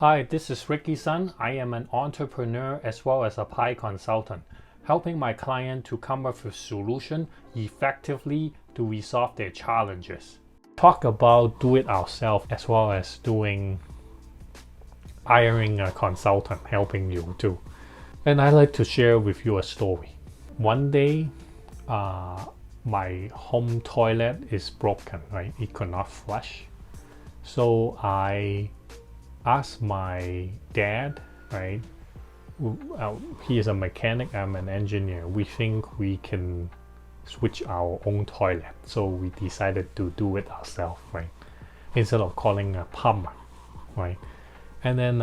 Hi, this is Ricky Sun. I am an entrepreneur as well as a PI consultant, helping my client to come up with solution effectively to resolve their challenges. Talk about do it ourselves as well as hiring a consultant helping you too. And I like to share with you a story. One day, my home toilet is broken, right? It could not flush. So I asked my dad, right? He is a mechanic, I'm an engineer. We think we can switch our own toilet. So we decided to do it ourselves, right? Instead of calling a plumber, right? And then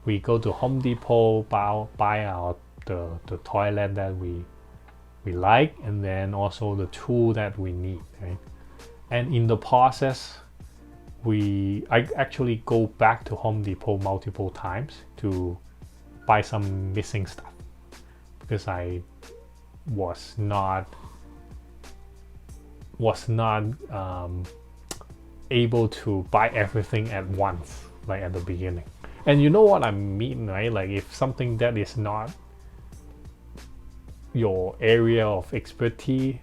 we go to Home Depot, buy the toilet that we like, and then also the tool that we need, right? And in the process, I actually go back to Home Depot multiple times to buy some missing stuff because I was not able to buy everything at once, like at the beginning. And you know what I mean, right? Like if something that is not your area of expertise,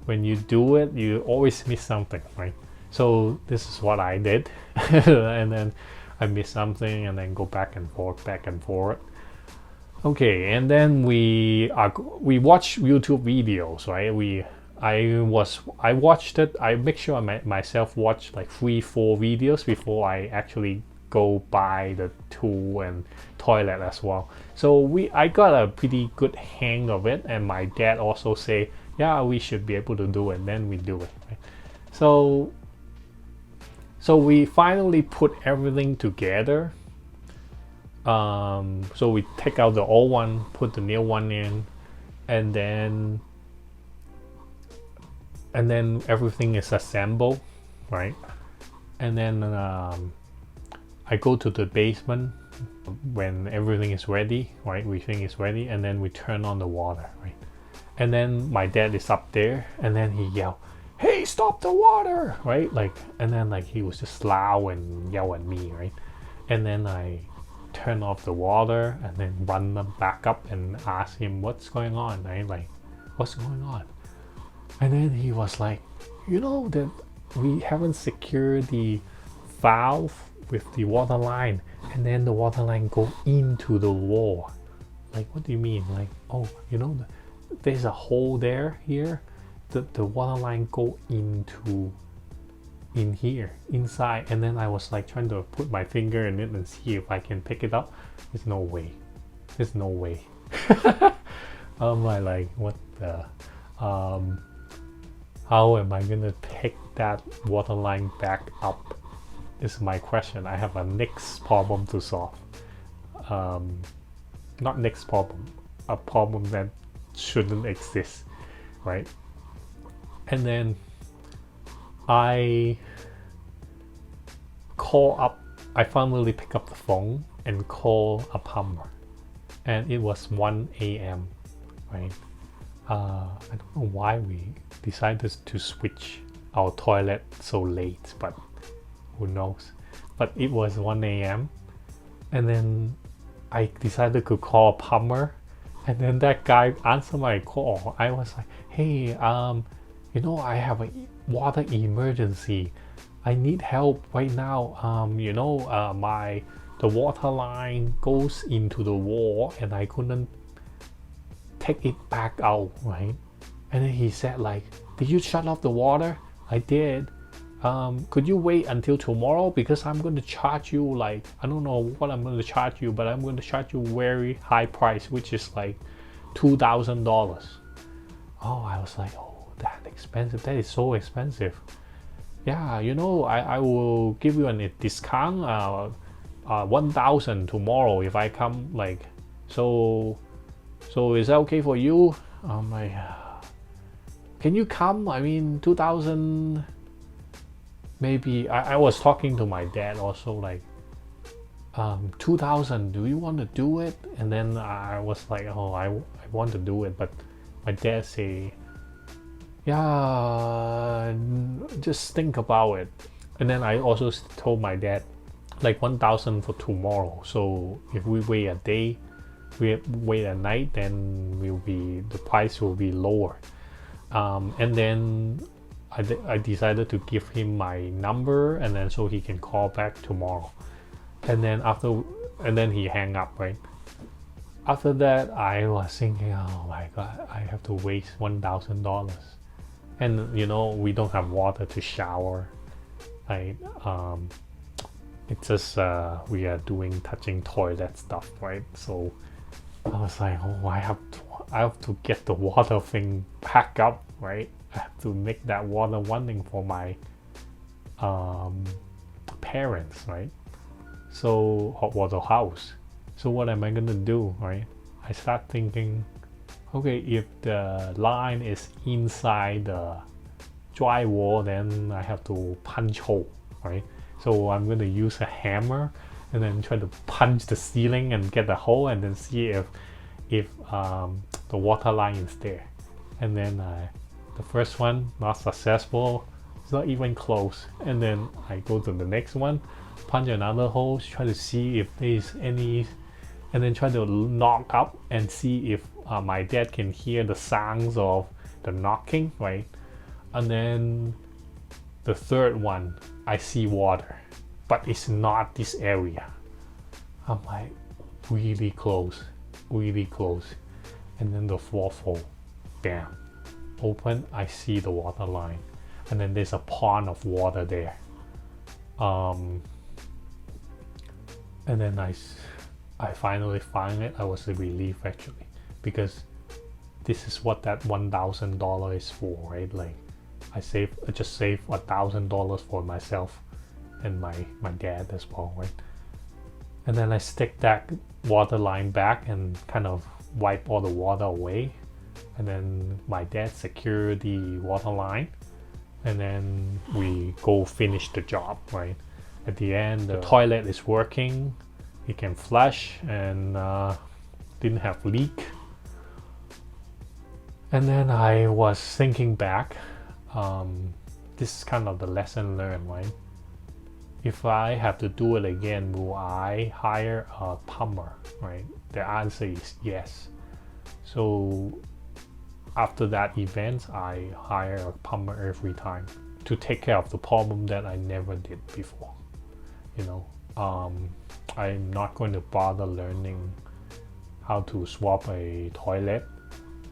when you do it, you always miss something, right? So this is what I did, and then I missed something, and then go back and forth. Okay, and then we watch YouTube videos, right? I watched it. I make sure I myself watch like 3-4 videos before I actually go buy the tool and toilet as well. So I got a pretty good hang of it, and my dad also say, yeah, we should be able to do it. Then we do it. Right? So we finally put everything together. So we take out the old one, put the new one in, and then everything is assembled, right? And then I go to the basement when everything is ready, right? We think it's ready, and then we turn on the water, right? And then my dad is up there, and then he yelled, "Hey, stop the water!" Right? Like, and then like he was just loud and yell at me, right? And then I turn off the water and then run them back up and ask him what's going on, right? Like, what's going on? And then he was like, you know that we haven't secured the valve with the water line, and then the water line go into the wall. Like, what do you mean? Like, oh, you know, there's a hole here. The water line go in here inside, and then I was like trying to put my finger in it and see if I can pick it up. There's no way. I'm like, what the how am I gonna pick that water line back up is my question. I have a next problem to solve. Not next problem, a problem that shouldn't exist, right? And then I finally pick up the phone and call a plumber, and it was 1 a.m. right? I don't know why we decided to switch our toilet so late, but who knows. But it was 1 a.m. and then I decided to call a plumber, and then that guy answered my call. I was like, hey, you know, I have a water emergency. I need help right now. You know, the water line goes into the wall, and I couldn't take it back out, right? And then he said like, did you shut off the water? I did. Could you wait until tomorrow, because I'm going to charge you, like, I don't know what I'm going to charge you, but I'm going to charge you very high price, which is like $2,000. Oh, I was like, oh, that expensive. That is so expensive. Yeah, you know, I will give you a discount, 1,000 tomorrow if I come. Like, so is that okay for you? I'm like, can you come? I mean, 2,000. Maybe I was talking to my dad also, like, 2,000. Do you want to do it? And then I was like, oh, I want to do it, but my dad say, yeah, just think about it. And then I also told my dad, like 1,000 for tomorrow. So if we wait a day, we wait a night, then the price will be lower. And then I decided to give him my number, and then so he can call back tomorrow. And then he hang up, right? After that, I was thinking, oh my god, I have to waste $1,000, and we don't have water to shower, right? It's just we are touching toilet stuff, right? So I was like, oh, I have to get the water thing back up, right? I have to make that water running for my parents, right? So hot water house. So what am I gonna do, right? I start thinking, okay, if the line is inside the drywall, then I have to punch hole, right? So I'm gonna use a hammer and then try to punch the ceiling and get the hole, and then see if the water line is there. And then the first one not successful, it's not even close. And then I go to the next one, punch another hole, try to see if there's any, and then try to knock up and see if my dad can hear the sounds of the knocking, right? And then the third one, I see water, but it's not this area. I'm like, really close. And then the fourth hole, bam, open, I see the water line, and then there's a pond of water there. And then I finally find it. I was relieved, actually, because this is what that $1,000 is for, right? Like I just saved $1,000 for myself and my dad as well, right? And then I stick that water line back and kind of wipe all the water away, and then my dad secured the water line, and then we go finish the job, right? At the end, the toilet is working, it can flush, and didn't have leak. And then I was thinking back, this is kind of the lesson learned, right? If I have to do it again, will I hire a plumber, right? The answer is yes. So after that event, I hire a plumber every time to take care of the problem that I never did before. I'm not going to bother learning how to swap a toilet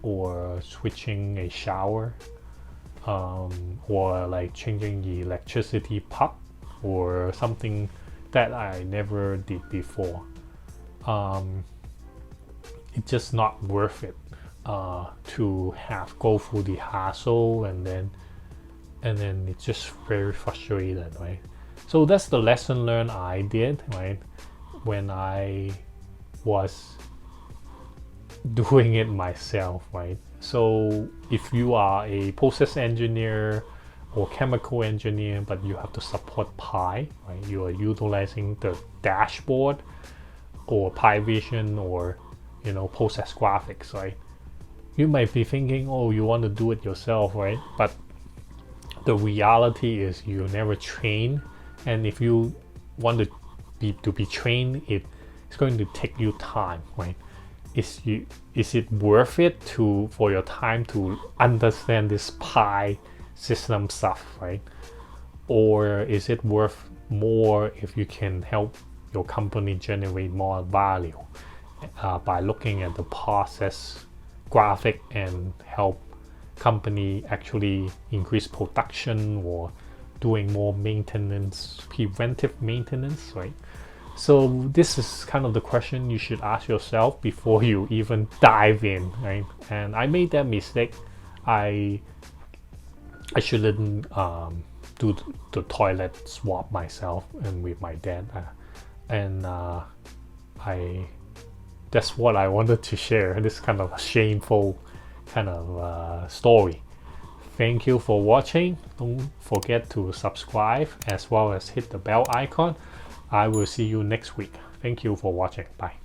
or switching a shower, or like changing the electricity pump or something that I never did before. It's just not worth it to go through the hassle, and then it's just very frustrated, right? So that's the lesson learned I did, right, when I was doing it myself, right? So if you are a process engineer or chemical engineer, but you have to support Pi, right? You are utilizing the dashboard or Pi Vision or process graphics, right? You might be thinking, oh, you want to do it yourself, right? But the reality is you never train, and if you want to be trained, it's going to take you time, right? Is it worth it for your time to understand this Pi system stuff, right? Or is it worth more if you can help your company generate more value by looking at the process graphic and help company actually increase production or doing more maintenance, preventive maintenance, right? So this is kind of the question you should ask yourself before you even dive in, right? And I made that mistake. I shouldn't do the toilet swap myself and with my dad, that's what I wanted to share. This kind of a shameful kind of story. Thank you for watching. Don't forget to subscribe as well as hit the bell icon. I will see you next week. Thank you for watching. Bye.